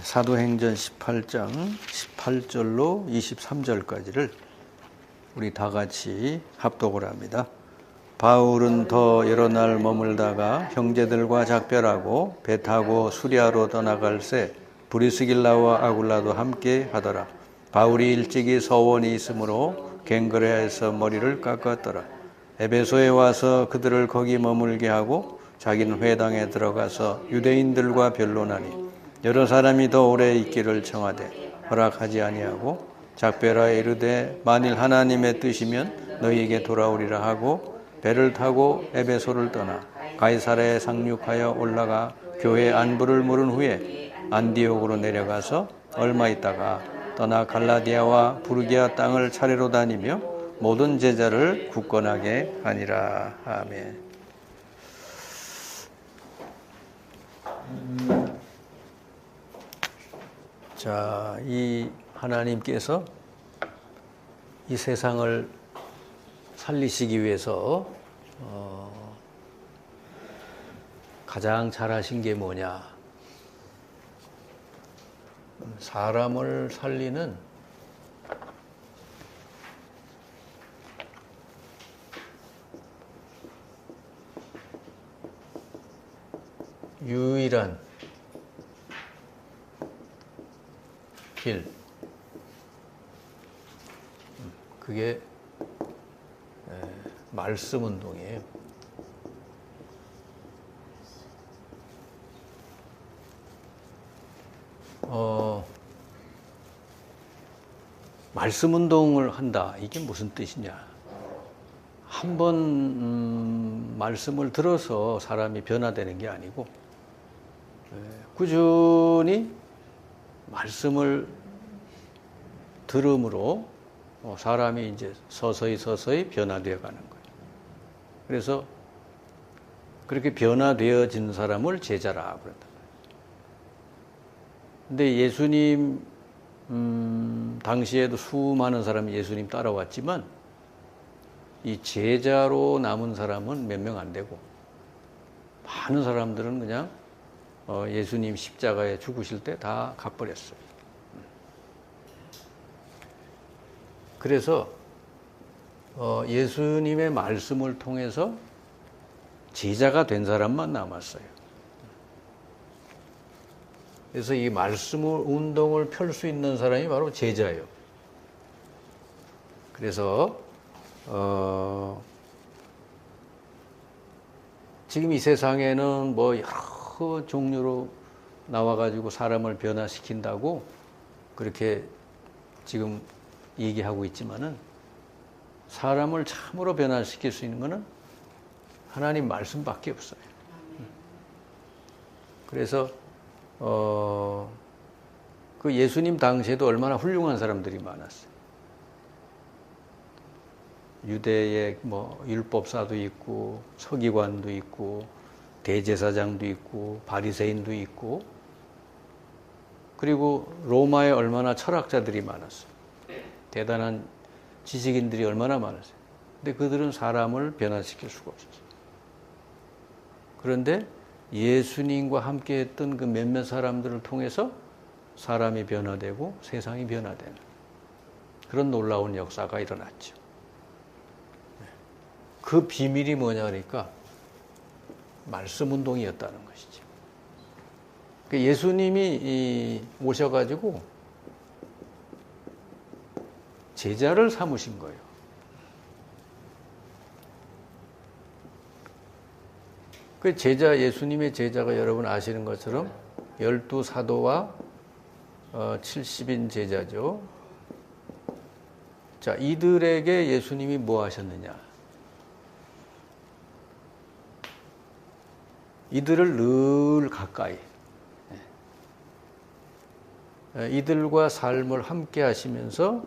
사도행전 18장 18절로 23절까지를 우리 다 같이 합독을 합니다. 바울은 더 여러 날 머물다가 형제들과 작별하고 배 타고 수리아로 떠나갈새 브리스길라와 아굴라도 함께 하더라. 바울이 일찍이 서원이 있으므로 갱그레아에서 머리를 깎았더라. 에베소에 와서 그들을 거기 머물게 하고 자기는 회당에 들어가서 유대인들과 변론하니 여러 사람이 더 오래 있기를 청하되 허락하지 아니하고 작별하여 이르되 만일 하나님의 뜻이면 너희에게 돌아오리라 하고 배를 타고 에베소를 떠나 가이사랴에 상륙하여 올라가 교회 안부를 물은 후에 안디옥으로 내려가서 얼마 있다가 떠나 갈라디아와 부르기아 땅을 차례로 다니며 모든 제자를 굳건하게 하니라. 아멘. 자, 이 하나님께서 이 세상을 살리시기 위해서 가장 잘하신 게 뭐냐? 사람을 살리는 유일한 길, 그게 말씀 운동이에요. 말씀 운동을 한다. 이게 무슨 뜻이냐? 한 번 말씀을 들어서 사람이 변화되는 게 아니고 꾸준히 말씀을 들음으로 사람이 이제 서서히 변화되어 가는 거예요. 그래서 그렇게 변화되어진 사람을 제자라 그런다. 근데 예수님 당시에도 수많은 사람이 예수님 따라왔지만 이 제자로 남은 사람은 몇 명 안 되고 많은 사람들은 그냥 예수님 십자가에 죽으실 때 다 가버렸어요. 그래서 예수님의 말씀을 통해서 제자가 된 사람만 남았어요. 그래서 이 말씀 운동을 펼 수 있는 사람이 바로 제자예요. 그래서 지금 이 세상에는 뭐 여러 종류로 나와가지고 사람을 변화시킨다고 그렇게 지금 얘기하고 있지만은 사람을 참으로 변화시킬 수 있는 것은 하나님 말씀밖에 없어요. 그래서 그 예수님 당시에도 얼마나 훌륭한 사람들이 많았어요. 유대의 뭐 율법사도 있고 서기관도 있고 대제사장도 있고 바리새인도 있고 그리고 로마에 얼마나 철학자들이 많았어요. 대단한 지식인들이 얼마나 많았어요. 근데 그들은 사람을 변화시킬 수가 없었어요. 그런데 예수님과 함께 했던 그 몇몇 사람들을 통해서 사람이 변화되고 세상이 변화되는 그런 놀라운 역사가 일어났죠. 그 비밀이 뭐냐 그러니까 말씀 운동이었다는 것이죠. 예수님이 오셔가지고 제자를 삼으신 거예요. 그 예수님의 제자가 여러분 아시는 것처럼 12사도와 70인 제자죠. 자, 이들에게 예수님이 뭐 하셨느냐? 이들을 늘 가까이, 이들과 삶을 함께 하시면서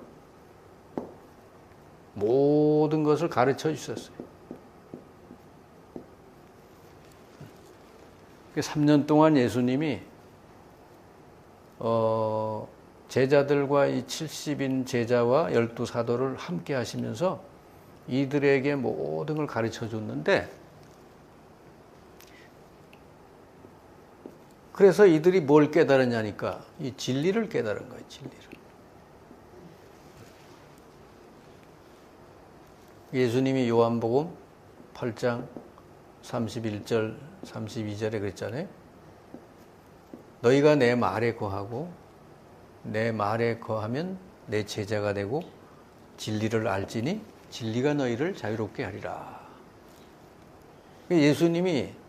모든 것을 가르쳐 주셨어요. 3년 동안 예수님이 제자들과 이 70인 제자와 12사도를 함께 하시면서 이들에게 모든 걸 가르쳐 줬는데 그래서 이들이 뭘 깨달았냐니까 이 진리를 깨달은 거예요. 진리를. 예수님이 요한복음 8장 31절 32절에 그랬잖아요. 너희가 내 말에 거하고 내 말에 거하면 내 제자가 되고 진리를 알지니 진리가 너희를 자유롭게 하리라. 예수님이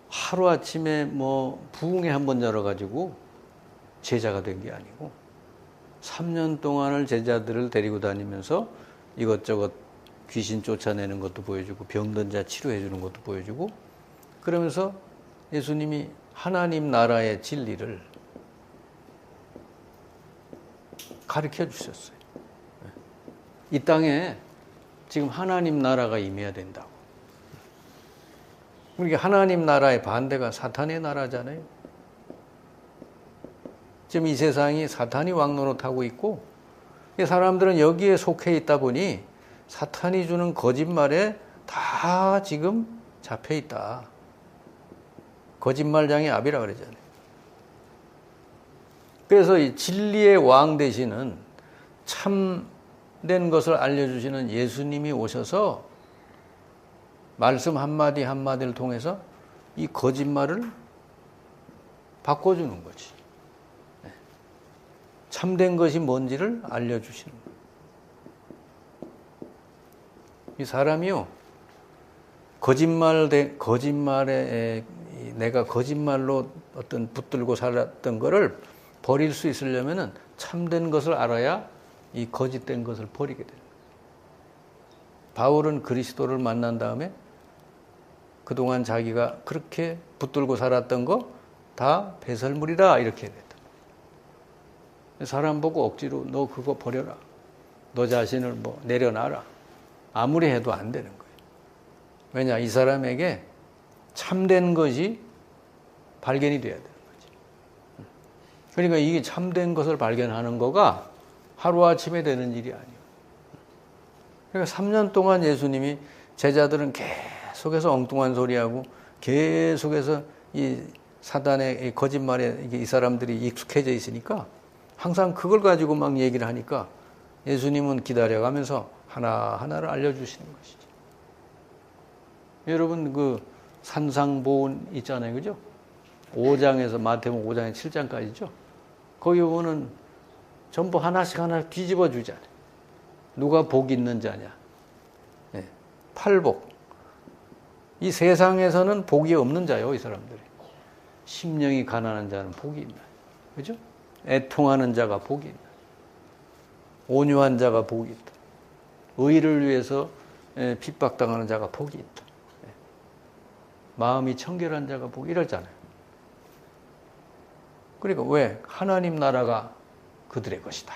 하루아침에 부흥회 한번 열어가지고 제자가 된 게 아니고 3년 동안을 제자들을 데리고 다니면서 이것저것 귀신 쫓아내는 것도 보여주고 병든 자 치료해 주는 것도 보여주고 그러면서 예수님이 하나님 나라의 진리를 가르쳐 주셨어요. 이 땅에 지금 하나님 나라가 임해야 된다고. 그러니까 하나님 나라의 반대가 사탄의 나라잖아요. 지금 이 세상이 사탄이 왕노릇하고 있고 사람들은 여기에 속해 있다 보니 사탄이 주는 거짓말에 다 지금 잡혀 있다. 거짓말장의 압이라 그러잖아요. 그래서 이 진리의 왕 되시는 참된 것을 알려주시는 예수님이 오셔서 말씀 한마디 한마디를 통해서 이 거짓말을 바꿔주는 거지. 참된 것이 뭔지를 알려주시는 거예요. 이 사람이요, 거짓말에 내가 거짓말로 어떤 붙들고 살았던 거를 버릴 수 있으려면은 참된 것을 알아야 이 거짓된 것을 버리게 되는 거예요. 바울은 그리스도를 만난 다음에 그동안 자기가 그렇게 붙들고 살았던 거 다 배설물이다 이렇게 됐다. 사람 보고 억지로 너 그거 버려라. 너 자신을 내려놔라. 아무리 해도 안 되는 거예요. 왜냐? 이 사람에게 참된 것이 발견이 돼야 되는 거지. 그러니까 이게 참된 것을 발견하는 거가 하루아침에 되는 일이 아니에요. 그러니까 3년 동안 예수님이 제자들은 계속해서 엉뚱한 소리하고 계속해서 이 사단의 이 거짓말에 이 사람들이 익숙해져 있으니까 항상 그걸 가지고 막 얘기를 하니까 예수님은 기다려가면서 하나하나를 알려주시는 것이죠. 여러분 그 산상보훈 있잖아요. 그죠? 5장에서 마태복음 5장에 7장까지죠. 거기 보면은 전부 하나씩 뒤집어 주잖아요. 누가 복 있는 자냐. 네. 팔복. 이 세상에서는 복이 없는 자요. 이 사람들이. 심령이 가난한 자는 복이 있나. 그죠? 애통하는 자가 복이 있나. 온유한 자가 복이 있다. 의를 위해서 핍박당하는 자가 복이 있다. 마음이 청결한 자가 복이 이러잖아요. 그러니까 왜? 하나님 나라가 그들의 것이다.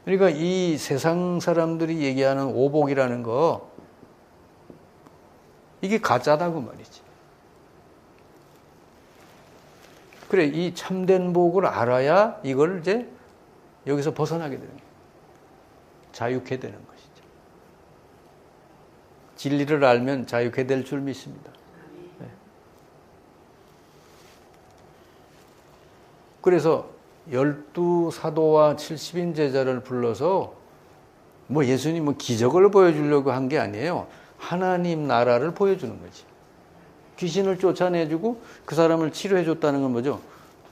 그러니까 이 세상 사람들이 얘기하는 오복이라는 거 이게 가짜다 그 말이지. 그래, 이 참된 복을 알아야 이걸 이제 여기서 벗어나게 되는 거예요. 자유케 되는 것이죠. 진리를 알면 자유케 될 줄 믿습니다. 네. 그래서 12사도와 70인 제자를 불러서 예수님 기적을 보여주려고 한 게 아니에요. 하나님 나라를 보여주는 거지. 귀신을 쫓아내주고 그 사람을 치료해줬다는 건 뭐죠?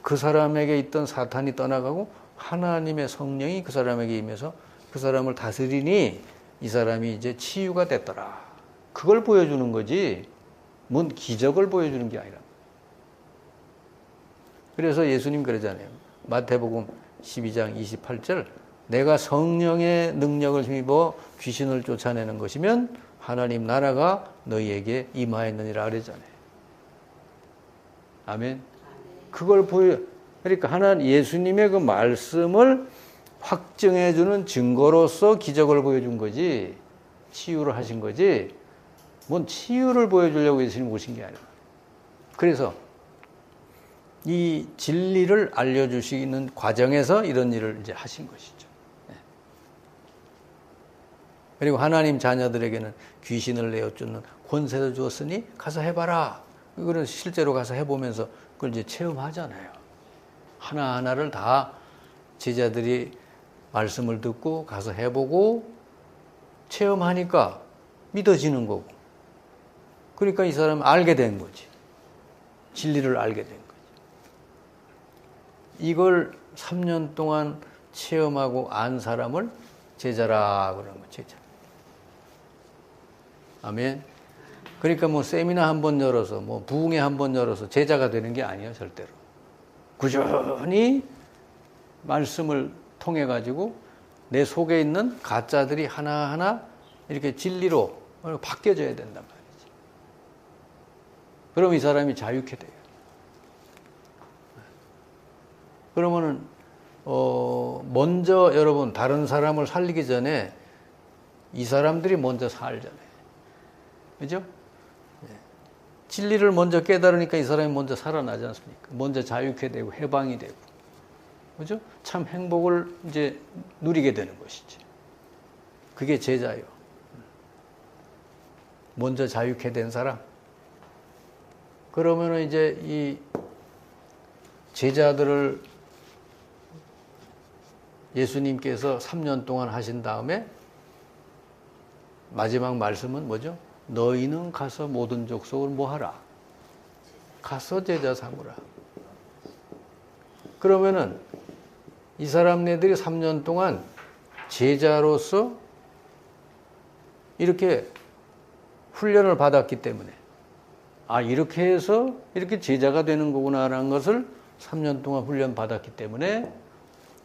그 사람에게 있던 사탄이 떠나가고 하나님의 성령이 그 사람에게 임해서 그 사람을 다스리니 이 사람이 이제 치유가 됐더라. 그걸 보여주는 거지 뭔 기적을 보여주는 게 아니라. 그래서 예수님 그러잖아요. 마태복음 12장 28절 내가 성령의 능력을 힘입어 귀신을 쫓아내는 것이면 하나님 나라가 너희에게 임하였느니라 그러잖아요. 아멘. 그걸 그러니까 예수님의 그 말씀을 확증해주는 증거로서 기적을 보여준 거지, 치유를 하신 거지, 뭔 치유를 보여주려고 예수님 오신 게 아니라. 그래서 이 진리를 알려주시는 과정에서 이런 일을 이제 하신 것이죠. 그리고 하나님 자녀들에게는 귀신을 내어쫓는 권세도 주었으니 가서 해봐라. 이거는 실제로 가서 해보면서 그걸 이제 체험하잖아요. 하나하나를 다 제자들이 말씀을 듣고 가서 해보고 체험하니까 믿어지는 거고. 그러니까 이 사람은 알게 된 거지. 진리를 알게 된 거지. 이걸 3년 동안 체험하고 안 사람을 제자라 그러는 거죠. 제자. 아멘. 그러니까 뭐 세미나 한 번 열어서 뭐 부흥회 한 번 열어서 제자가 되는 게 아니에요, 절대로. 꾸준히 말씀을 통해 가지고 내 속에 있는 가짜들이 하나하나 이렇게 진리로 바뀌어져야 된단 말이지. 그럼 이 사람이 자유케 돼요. 그러면은 먼저 여러분 다른 사람을 살리기 전에 이 사람들이 먼저 살잖아요. 그죠? 진리를 먼저 깨달으니까 이 사람이 먼저 살아나지 않습니까? 먼저 자유케 되고 해방이 되고. 그죠? 참 행복을 이제 누리게 되는 것이지. 그게 제자요. 먼저 자유케 된 사람. 그러면은 이제 이 제자들을 예수님께서 3년 동안 하신 다음에 마지막 말씀은 뭐죠? 너희는 가서 모든 족속을 뭐하라? 가서 제자 삼으라. 그러면은 이 사람네들이 3년 동안 제자로서 이렇게 훈련을 받았기 때문에 이렇게 해서 이렇게 제자가 되는 거구나라는 것을 3년 동안 훈련 받았기 때문에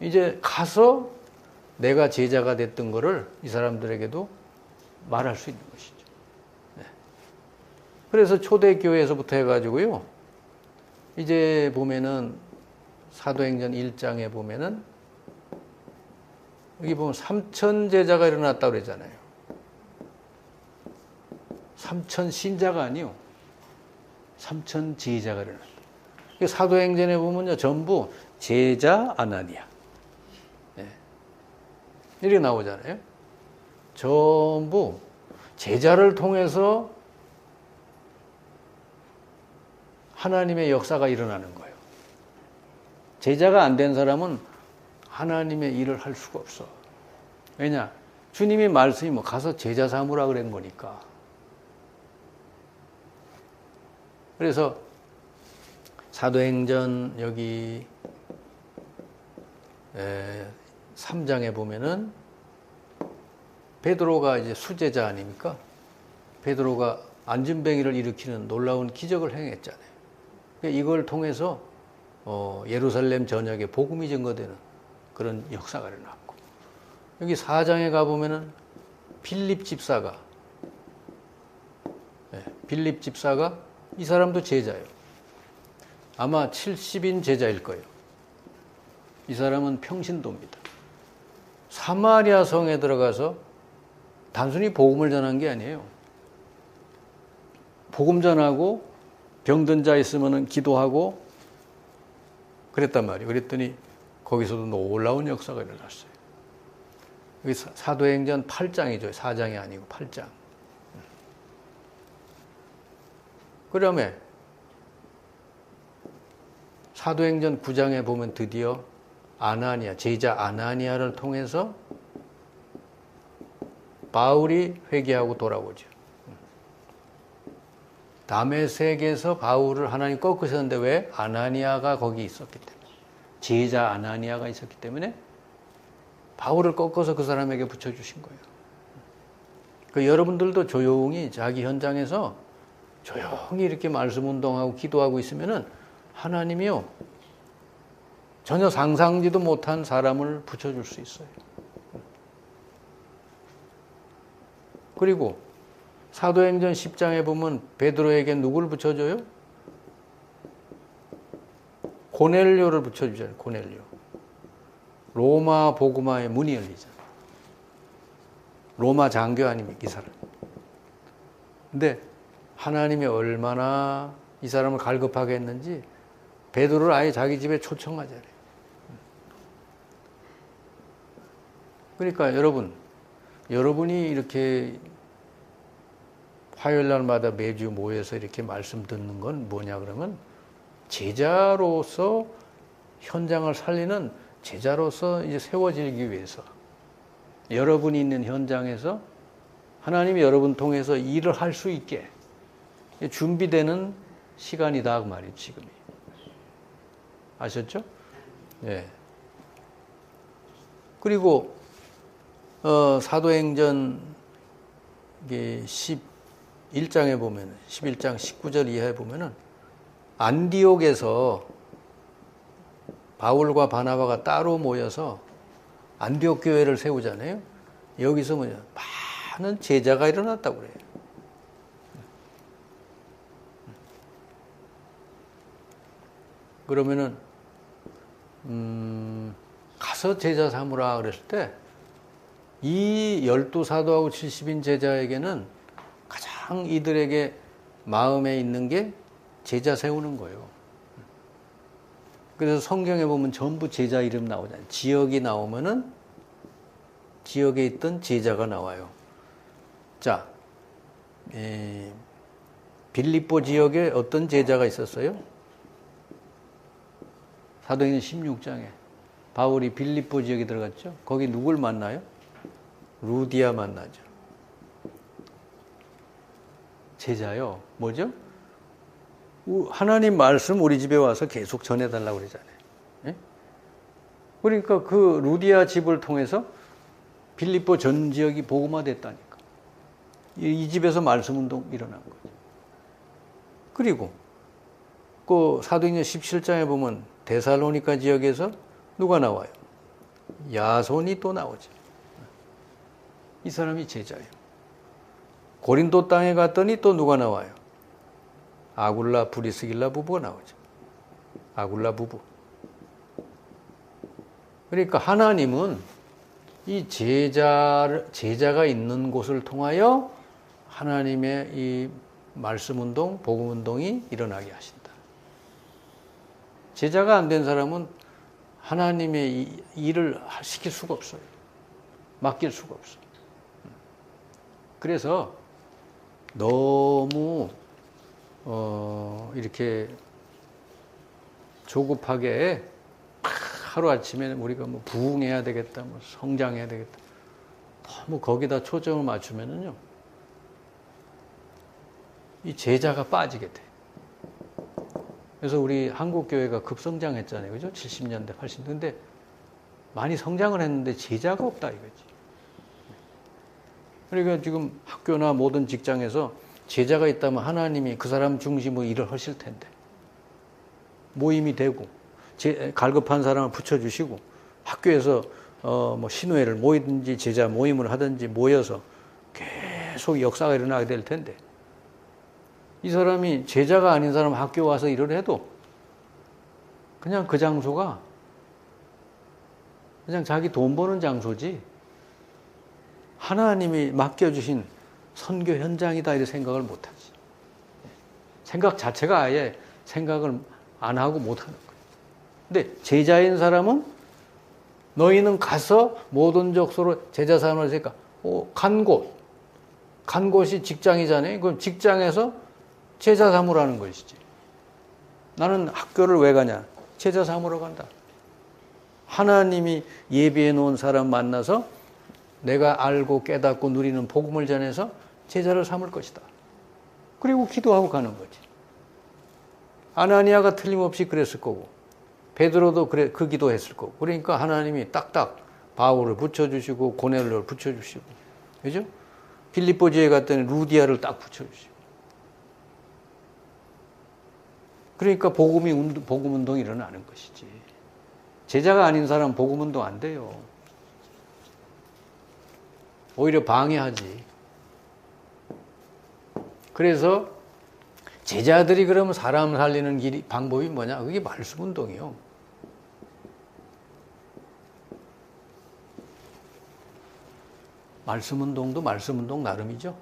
이제 가서 내가 제자가 됐던 거를 이 사람들에게도 말할 수 있는 것이죠. 네. 그래서 초대교회에서부터 해가지고요. 이제 보면은 사도행전 1장에 보면은 여기 보면 3천 제자가 일어났다고 그러잖아요. 3천 신자가 아니요. 3천 제자가 일어났다. 사도행전에 보면요. 전부 제자 아나니아. 네. 이렇게 나오잖아요. 전부 제자를 통해서 하나님의 역사가 일어나는 거예요. 제자가 안 된 사람은 하나님의 일을 할 수가 없어. 왜냐? 주님이 말씀이 뭐 가서 제자 삼으라 그런 거니까. 그래서 사도행전 여기 3장에 보면은 베드로가 이제 수제자 아닙니까? 베드로가 안진뱅이를 일으키는 놀라운 기적을 행했잖아요. 이걸 통해서 예루살렘 전역에 복음이 증거되는 그런 역사가 일어났고, 여기 4장에 가보면은 빌립 집사가 이 사람도 제자예요. 아마 70인 제자일 거예요. 이 사람은 평신도입니다. 사마리아 성에 들어가서 단순히 복음을 전한 게 아니에요. 복음 전하고 병든 자 있으면 기도하고 그랬단 말이에요. 그랬더니 거기서도 놀라운 역사가 일어났어요. 여기 사도행전 8장이죠. 4장이 아니고 8장. 그 다음에 사도행전 9장에 보면 드디어 제자 아나니아를 통해서 바울이 회개하고 돌아오죠. 다메섹에서 바울을 하나님 꺾으셨는데 왜? 아나니아가 거기 있었기 때문에. 제자 아나니아가 있었기 때문에 바울을 꺾어서 그 사람에게 붙여주신 거예요. 여러분들도 조용히 자기 현장에서 조용히 이렇게 말씀 운동하고 기도하고 있으면은 하나님이요, 전혀 상상지도 못한 사람을 붙여줄 수 있어요. 그리고 사도행전 10장에 보면 베드로에게 누굴 붙여줘요? 고넬료를 붙여주잖아요. 고넬료. 로마 복음화의 문이 열리잖아요. 로마 장교 아닙니까, 이 사람. 근데 하나님이 얼마나 이 사람을 갈급하게 했는지 베드로를 아예 자기 집에 초청하잖아요. 그러니까 여러분이 이렇게 화요일 날마다 매주 모여서 이렇게 말씀 듣는 건 뭐냐 그러면 제자로서 현장을 살리는 제자로서 이제 세워지기 위해서 여러분이 있는 현장에서 하나님이 여러분 통해서 일을 할 수 있게 준비되는 시간이다 그 말이에요. 지금이. 아셨죠? 네. 그리고 사도행전 11장에 보면 11장 19절 이하에 보면은 안디옥에서 바울과 바나바가 따로 모여서 안디옥 교회를 세우잖아요. 여기서 뭐냐 많은 제자가 일어났다고 그래요. 그러면은 가서 제자 삼으라 그랬을 때 이 12사도하고 70인 제자에게는 가장 이들에게 마음에 있는 게 제자 세우는 거예요. 그래서 성경에 보면 전부 제자 이름 나오잖아요. 지역이 나오면은 지역에 있던 제자가 나와요. 자, 빌립보 지역에 어떤 제자가 있었어요? 사도행전 16장에 바울이 빌립보 지역에 들어갔죠. 거기 누굴 만나요? 루디아 만나죠. 제자요. 뭐죠? 하나님 말씀 우리 집에 와서 계속 전해달라고 그러잖아요. 예? 그러니까 그 루디아 집을 통해서 빌립보 전 지역이 복음화됐다니까. 이 집에서 말씀 운동 일어난 거죠. 그리고 그 사도행전 17장에 보면 데살로니가 지역에서 누가 나와요? 야손이 또 나오죠. 이 사람이 제자예요. 고린도 땅에 갔더니 또 누가 나와요? 아굴라 브리스길라 부부가 나오죠. 아굴라 부부. 그러니까 하나님은 이 제자가 있는 곳을 통하여 하나님의 이 말씀 운동, 복음 운동이 일어나게 하신다. 제자가 안 된 사람은 하나님의 이 일을 시킬 수가 없어요. 맡길 수가 없어요. 그래서 너무 이렇게 조급하게 하루아침에 우리가 뭐 부흥해야 되겠다, 뭐 성장해야 되겠다, 너무 거기다 초점을 맞추면은요, 이 제자가 빠지게 돼. 그래서 우리 한국교회가 급성장했잖아요. 그죠? 70년대, 80년대. 근데 많이 성장을 했는데 제자가 없다 이거지. 그러니까 지금 학교나 모든 직장에서 제자가 있다면 하나님이 그 사람 중심으로 일을 하실 텐데. 모임이 되고, 갈급한 사람을 붙여주시고, 학교에서 뭐 신회를 모이든지 제자 모임을 하든지 모여서 계속 역사가 일어나게 될 텐데, 이 사람이 제자가 아닌 사람 학교 와서 일을 해도 그냥 그 장소가 그냥 자기 돈 버는 장소지 하나님이 맡겨주신 선교 현장이다 이런 생각을 못하지. 생각 자체가 아예 생각을 안 하고 못하는 거예요. 근데 제자인 사람은 너희는 가서 모든 족속으로 제자 삼으라 했으니까 간 곳이 직장이잖아요. 그럼 직장에서 제자 삼으라는 것이지. 나는 학교를 왜 가냐? 제자 삼으러 간다. 하나님이 예비해 놓은 사람 만나서 내가 알고 깨닫고 누리는 복음을 전해서 제자를 삼을 것이다. 그리고 기도하고 가는 거지. 아나니아가 틀림없이 그랬을 거고 베드로도 그 기도했을 거고. 그러니까 하나님이 딱딱 바울을 붙여주시고 고넬료를 붙여주시고, 그죠? 빌립보 지에 갔더니 루디아를 딱 붙여주시고. 그러니까 복음 운동이 일어나는 것이지. 제자가 아닌 사람은 복음 운동 안 돼요. 오히려 방해하지. 그래서 제자들이 그러면 사람 살리는 방법이 뭐냐? 그게 말씀 운동이요. 말씀 운동도 말씀 운동 나름이죠.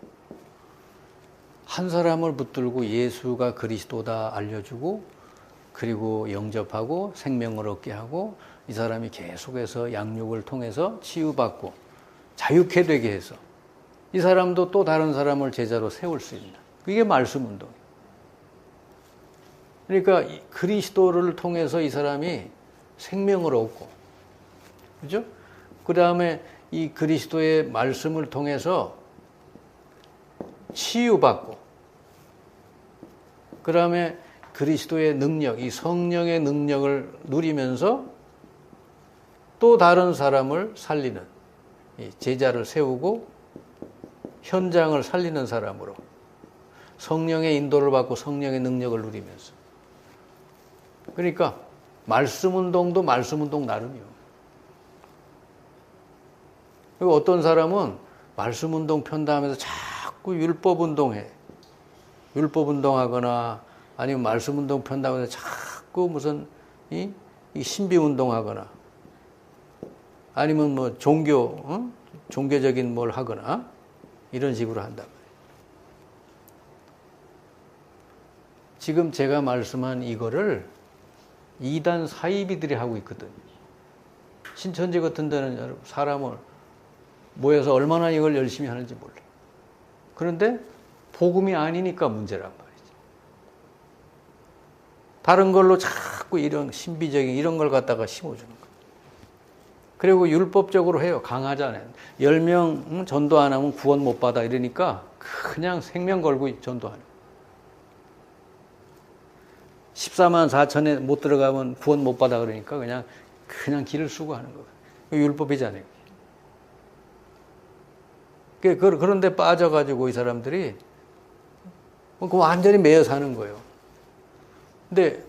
한 사람을 붙들고 예수가 그리스도다 알려주고, 그리고 영접하고 생명을 얻게 하고, 이 사람이 계속해서 양육을 통해서 치유받고 자유케 되게 해서 이 사람도 또 다른 사람을 제자로 세울 수 있는, 이게 말씀 운동. 그러니까 그리스도를 통해서 이 사람이 생명을 얻고, 그죠? 그 다음에 이 그리스도의 말씀을 통해서 치유받고, 그 다음에 그리스도의 능력, 이 성령의 능력을 누리면서 또 다른 사람을 살리는, 이 제자를 세우고 현장을 살리는 사람으로 성령의 인도를 받고 성령의 능력을 누리면서. 그러니까 말씀 운동도 말씀 운동 나름이요. 그리고 어떤 사람은 말씀 운동 편다 하면서 자꾸 율법 운동해. 율법 운동하거나 아니면 말씀 운동 편다 하면서 자꾸 무슨 이 신비 운동하거나 아니면 뭐 종교적인 뭘 하거나 이런 식으로 한단 말이에요. 지금 제가 말씀한 이거를 이단 사이비들이 하고 있거든요. 신천지 같은 데는 사람을 모여서 얼마나 이걸 열심히 하는지 몰라요. 그런데 복음이 아니니까 문제란 말이죠. 다른 걸로 자꾸 이런 신비적인 이런 걸 갖다가 심어주는 거예요. 그리고 율법적으로 해요. 강하잖아요. 10명 전도 안 하면 구원 못 받아 이러니까 그냥 생명 걸고 전도하는 거예요. 14만 4천에 못 들어가면 구원 못 받아 그러니까 그냥 길을 쓰고 하는 거예요. 율법이잖아요. 그런데 빠져가지고 이 사람들이 완전히 매여 사는 거예요. 근데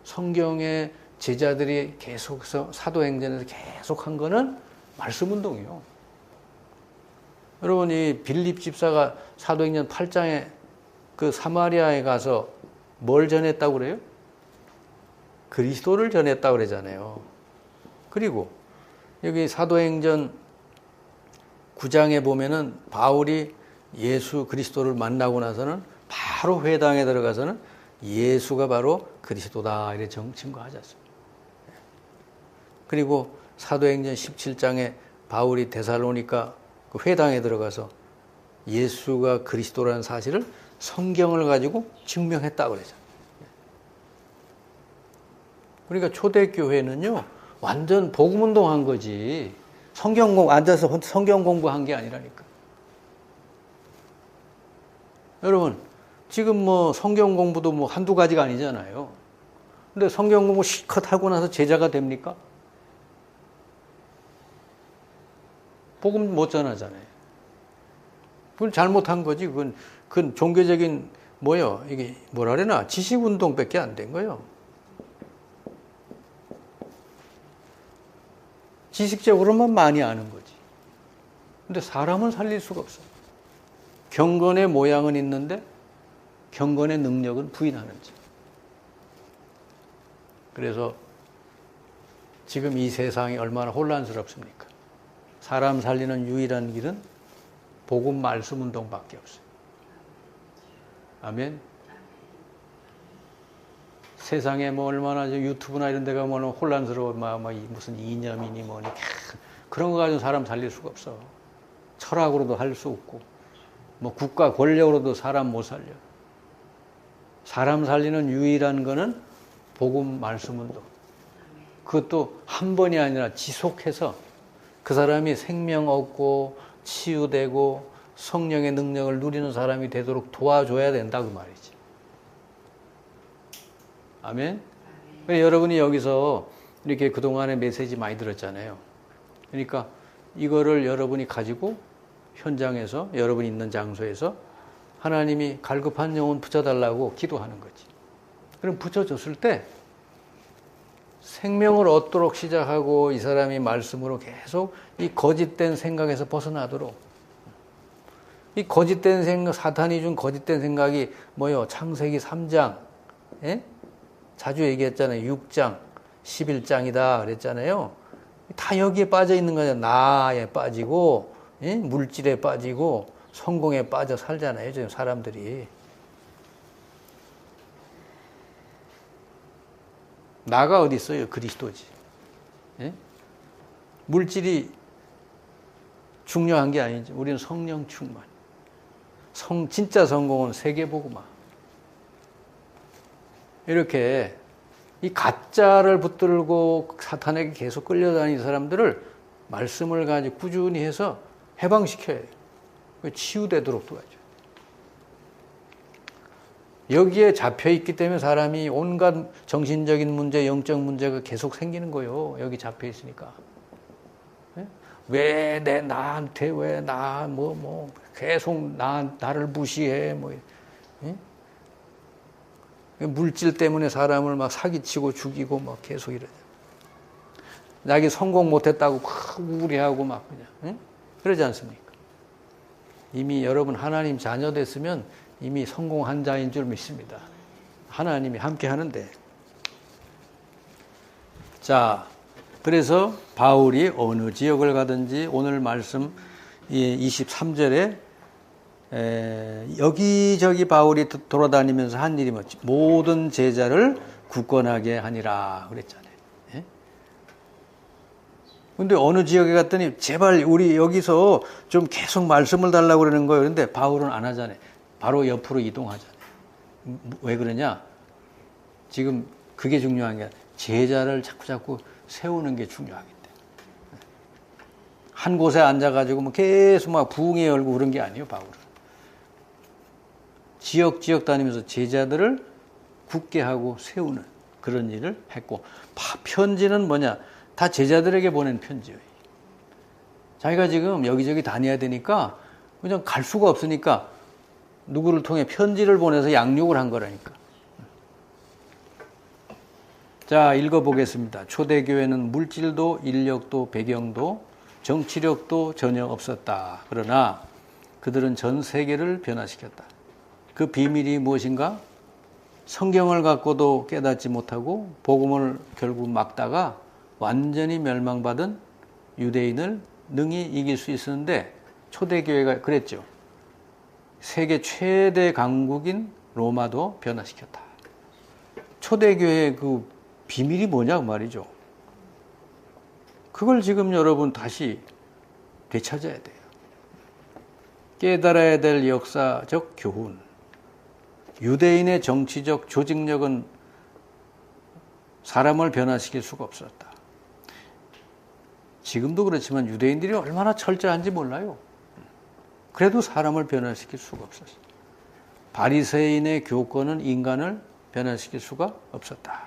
성경의 제자들이 계속해서 사도행전에서 계속 한 거는 말씀 운동이요. 여러분, 이 빌립 집사가 사도행전 8장에 그 사마리아에 가서 뭘 전했다고 그래요? 그리스도를 전했다고 그러잖아요. 그리고 여기 사도행전 9장에 보면은 바울이 예수 그리스도를 만나고 나서는 바로 회당에 들어가서는 예수가 바로 그리스도다 이렇게 증거하지 않습니까? 그리고 사도행전 17장에 바울이 데살로니가 그 회당에 들어가서 예수가 그리스도라는 사실을 성경을 가지고 증명했다고 그러잖아요. 그러니까 초대교회는요, 완전 복음운동한 거지. 앉아서 성경 공부한 게 아니라니까. 여러분, 지금 뭐 성경 공부도 뭐 한두 가지가 아니잖아요. 근데 성경 공부 실컷 하고 나서 제자가 됩니까? 복음 못 전하잖아요. 그건 잘못한 거지. 그건 종교적인 이게 뭐라 그러나 지식운동밖에 안 된 거예요. 지식적으로만 많이 아는 거지. 근데 사람은 살릴 수가 없어요. 경건의 모양은 있는데 경건의 능력은 부인하는지. 그래서 지금 이 세상이 얼마나 혼란스럽습니까? 사람 살리는 유일한 길은 복음 말씀 운동밖에 없어요. 아멘. 세상에 뭐 얼마나 유튜브나 이런 데가 뭐 혼란스러워 무슨 이념이니 뭐니 그런 거 가지고 사람 살릴 수가 없어. 철학으로도 할 수 없고 뭐 국가 권력으로도 사람 못 살려. 사람 살리는 유일한 거는 복음 말씀 운동. 그것도 한 번이 아니라 지속해서 그 사람이 생명 얻고 치유되고 성령의 능력을 누리는 사람이 되도록 도와줘야 된다 그 말이지. 아멘. 여러분이 여기서 이렇게 그동안에 메시지 많이 들었잖아요. 그러니까 이거를 여러분이 가지고 현장에서 여러분이 있는 장소에서 하나님이 갈급한 영혼 붙여달라고 기도하는 거지. 그럼 붙여줬을 때 생명을 얻도록 시작하고 이 사람이 말씀으로 계속 이 거짓된 생각에서 벗어나도록. 이 거짓된 생각, 사탄이 준 거짓된 생각이 뭐요? 창세기 3장, 예? 자주 얘기했잖아요. 6장, 11장이다 그랬잖아요. 다 여기에 빠져 있는 거잖아요. 나에 빠지고, 예? 물질에 빠지고, 성공에 빠져 살잖아요. 지금 사람들이. 나가 어디 있어요? 그리스도지. 예? 물질이 중요한 게 아니지. 우리는 성령 충만. 진짜 성공은 세계복음화. 이렇게 이 가짜를 붙들고 사탄에게 계속 끌려다니는 사람들을 말씀을 가지고 꾸준히 해서 해방시켜야 돼요. 치유되도록 도와줘요. 여기에 잡혀있기 때문에 사람이 온갖 정신적인 문제, 영적 문제가 계속 생기는 거예요. 여기 잡혀있으니까. 왜 나한테 왜 계속 나를 무시해 물질 때문에 사람을 막 사기치고 죽이고 막 계속 이러죠. 자기 성공 못했다고 막 우울해하고 막 그냥 그러지 않습니까? 이미 여러분 하나님 자녀 됐으면 이미 성공한 자인 줄 믿습니다. 하나님이 함께 하는데. 자, 그래서 바울이 어느 지역을 가든지 오늘 말씀 23절에 여기저기 바울이 돌아다니면서 한 일이 뭐지? 모든 제자를 굳건하게 하니라 그랬잖아요. 근데 어느 지역에 갔더니 제발 우리 여기서 좀 계속 말씀을 달라고 그러는 거예요. 그런데 바울은 안 하잖아요. 바로 옆으로 이동하잖아요. 왜 그러냐? 지금 그게 중요한 게 아니라 제자를 자꾸 세우는 게 중요하기 때문에. 한 곳에 앉아가지고 뭐 계속 막 부흥회 열고 그런 게 아니에요, 바울은. 지역 다니면서 제자들을 굳게 하고 세우는 그런 일을 했고, 편지는 뭐냐? 다 제자들에게 보낸 편지예요. 자기가 지금 여기저기 다녀야 되니까 그냥 갈 수가 없으니까 누구를 통해 편지를 보내서 양육을 한 거라니까. 자, 읽어보겠습니다. 초대교회는 물질도 인력도 배경도 정치력도 전혀 없었다. 그러나 그들은 전 세계를 변화시켰다. 그 비밀이 무엇인가? 성경을 갖고도 깨닫지 못하고 복음을 결국 막다가 완전히 멸망받은 유대인을 능히 이길 수 있었는데 초대교회가 그랬죠. 세계 최대 강국인 로마도 변화시켰다. 초대교회의 그 비밀이 뭐냐 말이죠. 그걸 지금 여러분 다시 되찾아야 돼요. 깨달아야 될 역사적 교훈. 유대인의 정치적 조직력은 사람을 변화시킬 수가 없었다. 지금도 그렇지만 유대인들이 얼마나 철저한지 몰라요. 그래도 사람을 변화시킬 수가 없었어요. 바리새인의 교권은 인간을 변화시킬 수가 없었다.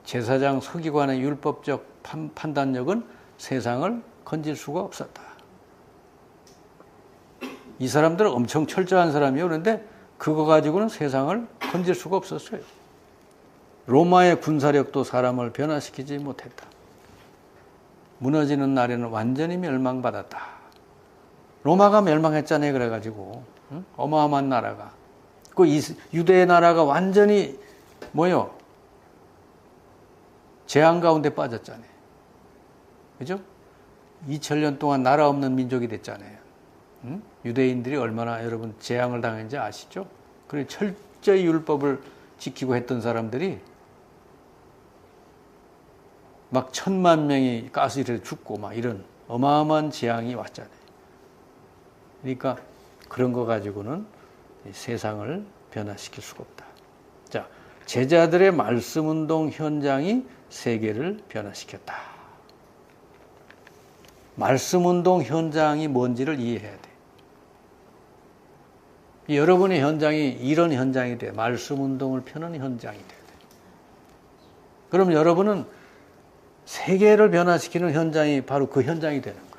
제사장 서기관의 율법적 판단력은 세상을 건질 수가 없었다. 이 사람들은 엄청 철저한 사람이에요. 그런데 그거 가지고는 세상을 건질 수가 없었어요. 로마의 군사력도 사람을 변화시키지 못했다. 무너지는 날에는 완전히 멸망받았다. 로마가 멸망했잖아요. 그래가지고 어마어마한 나라가. 그 유대의 나라가 완전히 뭐요? 재앙 가운데 빠졌잖아요. 그죠? 2000년 동안 나라 없는 민족이 됐잖아요. 유대인들이 얼마나 여러분 재앙을 당했는지 아시죠? 그리고 철저히 율법을 지키고 했던 사람들이 막 1000만 명이 가스일에 죽고 막 이런 어마어마한 재앙이 왔잖아요. 그러니까 그런 거 가지고는 세상을 변화시킬 수가 없다. 자, 제자들의 말씀운동 현장이 세계를 변화시켰다. 말씀운동 현장이 뭔지를 이해해야 돼. 여러분의 현장이 이런 현장이 돼. 말씀운동을 펴는 현장이 돼. 그럼 여러분은 세계를 변화시키는 현장이 바로 그 현장이 되는 거예요.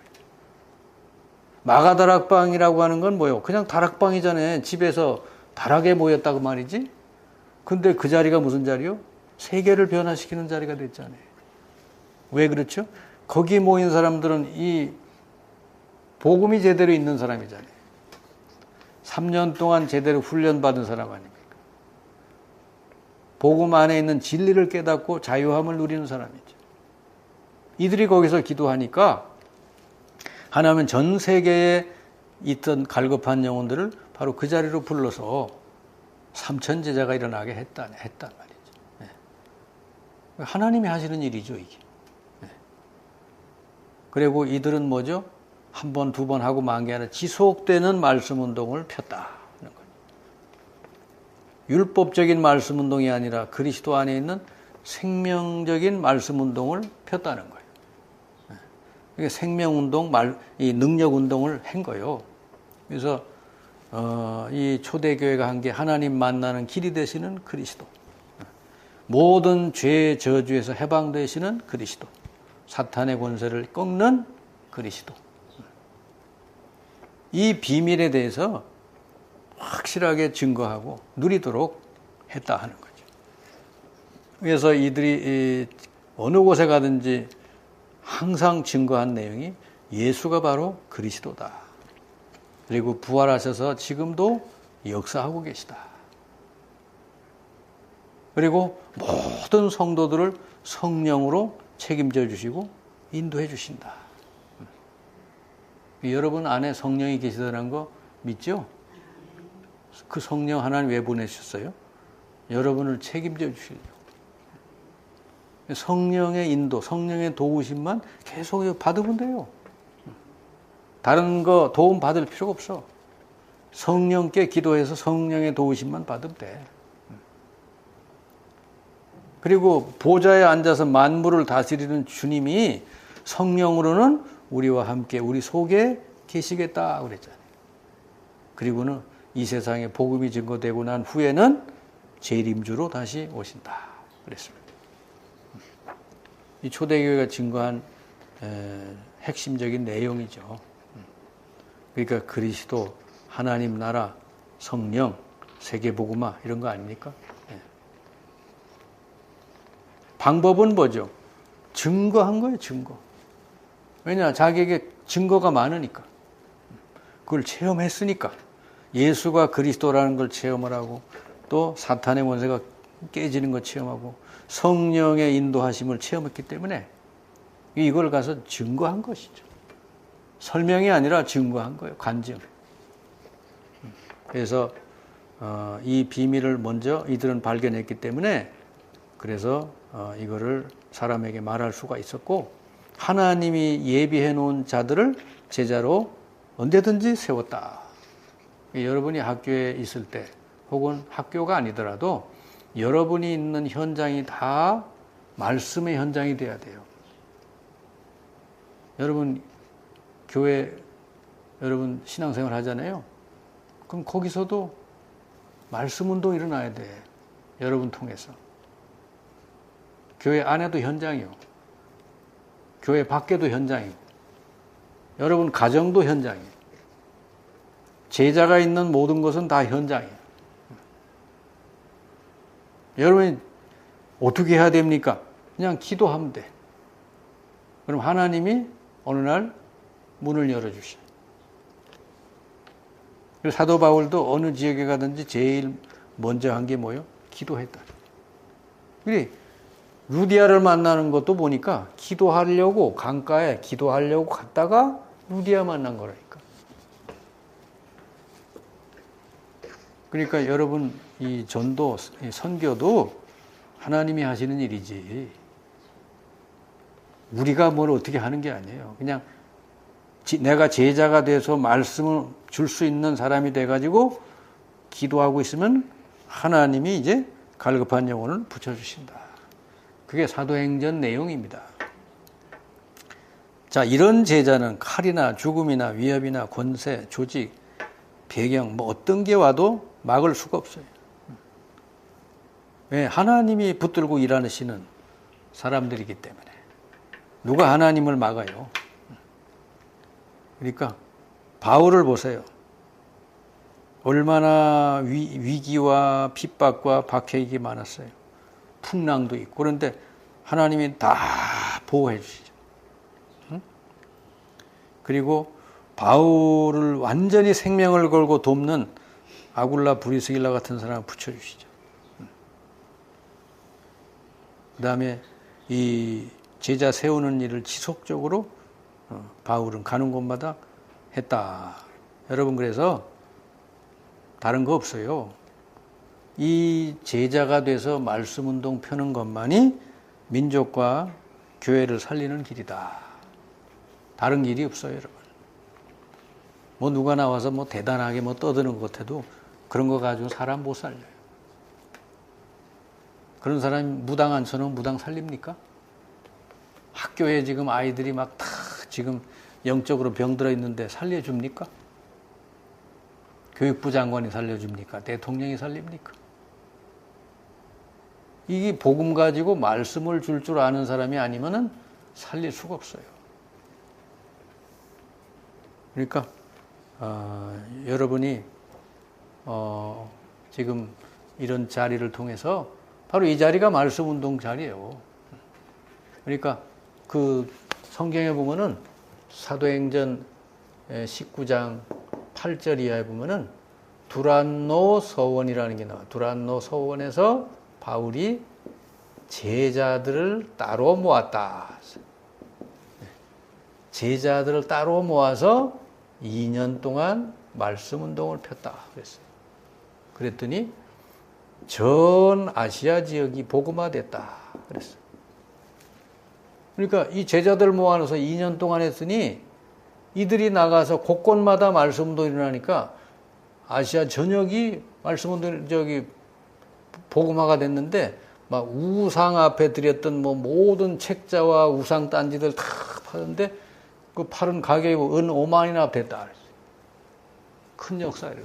마가다락방이라고 하는 건 뭐예요? 그냥 다락방이잖아요. 집에서 다락에 모였다고 말이지. 근데 그 자리가 무슨 자리요? 세계를 변화시키는 자리가 됐잖아요. 왜 그렇죠? 거기 모인 사람들은 이 복음이 제대로 있는 사람이잖아요. 3년 동안 제대로 훈련받은 사람 아닙니까? 복음 안에 있는 진리를 깨닫고 자유함을 누리는 사람이죠. 이들이 거기서 기도하니까 하나님은 전 세계에 있던 갈급한 영혼들을 바로 그 자리로 불러서 3천 제자가 일어나게 했단 말이죠. 네. 하나님이 하시는 일이죠, 이게. 네. 그리고 이들은 뭐죠? 한 번, 두 번 하고 만 게 아니라 지속되는 말씀 운동을 폈다 하는 거예요. 율법적인 말씀 운동이 아니라 그리스도 안에 있는 생명적인 말씀 운동을 폈다는 거예요. 이게 생명 운동, 이 능력 운동을 한 거예요. 그래서 이 초대교회가 한 게 하나님 만나는 길이 되시는 그리스도, 모든 죄의 저주에서 해방되시는 그리스도, 사탄의 권세를 꺾는 그리스도. 이 비밀에 대해서 확실하게 증거하고 누리도록 했다 하는 거죠. 그래서 이들이 어느 곳에 가든지 항상 증거한 내용이 예수가 바로 그리스도다. 그리고 부활하셔서 지금도 역사하고 계시다. 그리고 모든 성도들을 성령으로 책임져 주시고 인도해 주신다. 여러분 안에 성령이 계시다는 거 믿죠? 그 성령 하나님 왜 보내셨어요? 여러분을 책임져 주시려고. 성령의 인도, 성령의 도우심만 계속 받으면 돼요. 다른 거 도움 받을 필요가 없어. 성령께 기도해서 성령의 도우심만 받으면 돼. 그리고 보좌에 앉아서 만물을 다스리는 주님이 성령으로는 우리와 함께 우리 속에 계시겠다 그랬잖아요. 그리고는 이 세상에 복음이 증거되고 난 후에는 재림주로 다시 오신다 그랬습니다. 이 초대교회가 증거한 핵심적인 내용이죠. 그러니까 그리스도, 하나님 나라, 성령, 세계복음화 이런 거 아닙니까? 방법은 뭐죠? 증거한 거예요, 증거. 왜냐, 자기에게 증거가 많으니까. 그걸 체험했으니까. 예수가 그리스도라는 걸 체험을 하고, 또 사탄의 권세가 깨지는 걸 체험하고, 성령의 인도하심을 체험했기 때문에 이걸 가서 증거한 것이죠. 설명이 아니라 증거한 거예요, 간증. 그래서 이 비밀을 먼저 이들은 발견했기 때문에 그래서 이거를 사람에게 말할 수가 있었고, 하나님이 예비해 놓은 자들을 제자로 언제든지 세웠다. 여러분이 학교에 있을 때 혹은 학교가 아니더라도 여러분이 있는 현장이 다 말씀의 현장이 돼야 돼요. 여러분 교회, 여러분 신앙생활 하잖아요. 그럼 거기서도 말씀 운동 일어나야 돼. 여러분 통해서. 교회 안에도 현장이요. 교회 밖에도 현장이고. 여러분 가정도 현장이에요. 제자가 있는 모든 것은 다 현장이에요. 여러분이 어떻게 해야 됩니까? 그냥 기도하면 돼. 그럼 하나님이 어느 날 문을 열어주셔요. 그리고 사도 바울도 어느 지역에 가든지 제일 먼저 한 게 뭐예요? 기도했다. 그래, 루디아를 만나는 것도 보니까 기도하려고 강가에 기도하려고 갔다가 루디아 만난 거라니까. 그러니까 여러분 이 전도, 이 선교도 하나님이 하시는 일이지 우리가 뭘 어떻게 하는 게 아니에요. 그냥 내가 제자가 돼서 말씀을 줄 수 있는 사람이 돼가지고 기도하고 있으면 하나님이 이제 갈급한 영혼을 붙여주신다. 그게 사도행전 내용입니다. 자, 이런 제자는 칼이나 죽음이나 위협이나 권세, 조직, 배경 뭐 어떤 게 와도 막을 수가 없어요. 왜? 하나님이 붙들고 일하시는 사람들이기 때문에. 누가 하나님을 막아요? 그러니까 바울을 보세요. 얼마나 위기와 핍박과 박해가 많았어요. 풍랑도 있고. 그런데 하나님이 다 보호해 주시죠. 그리고 바울을 완전히 생명을 걸고 돕는 아굴라 브리스길라 같은 사람을 붙여주시죠. 그 다음에 이 제자 세우는 일을 지속적으로 바울은 가는 곳마다 했다. 여러분, 그래서 다른 거 없어요. 이 제자가 돼서 말씀 운동 펴는 것만이 민족과 교회를 살리는 길이다. 다른 길이 없어요, 여러분. 뭐 누가 나와서 뭐 대단하게 뭐 떠드는 것 같아도 그런 거 가지고 사람 못 살려요. 그런 사람이 무당 안 쳐놓으면 무당 살립니까? 학교에 지금 아이들이 막 다 지금 영적으로 병들어 있는데 살려줍니까? 교육부 장관이 살려줍니까? 대통령이 살립니까? 이게 복음 가지고 말씀을 줄 아는 사람이 아니면은 살릴 수가 없어요. 그러니까 여러분이 지금 이런 자리를 통해서 바로 이 자리가 말씀 운동 자리예요. 그러니까 그 성경에 보면은 사도행전 19장 8절 이하에 보면은 두란노 서원이라는 게 나와. 두란노 서원에서 바울이 제자들을 따로 모았다. 제자들을 따로 모아서 2년 동안 말씀 운동을 폈다 그랬어요. 그랬더니 전 아시아 지역이 복음화됐다 그랬어요. 그러니까 이 제자들 모아놓아서 2년 동안 했으니 이들이 나가서 곳곳마다 말씀 운동이 일어나니까 아시아 전역이 말씀 운동 복음화가 됐는데 막 우상 앞에 드렸던 뭐 모든 책자와 우상 딴지들 다 파는데 그 파는 가격이 은 5만이나 됐다 그랬어요. 큰 역사를.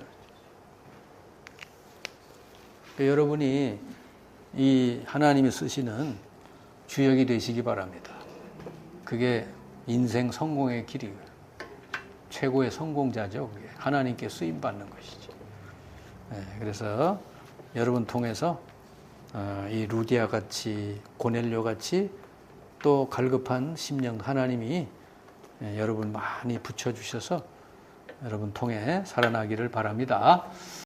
그러니까 여러분이 이 하나님이 쓰시는 주역이 되시기 바랍니다. 그게 인생 성공의 길이에요. 최고의 성공자죠. 그게 하나님께 쓰임 받는 것이죠. 네, 그래서 여러분 통해서 이 루디아 같이 고넬료 같이 또 갈급한 심령 하나님이 여러분 많이 붙여주셔서 여러분 통해 살아나기를 바랍니다.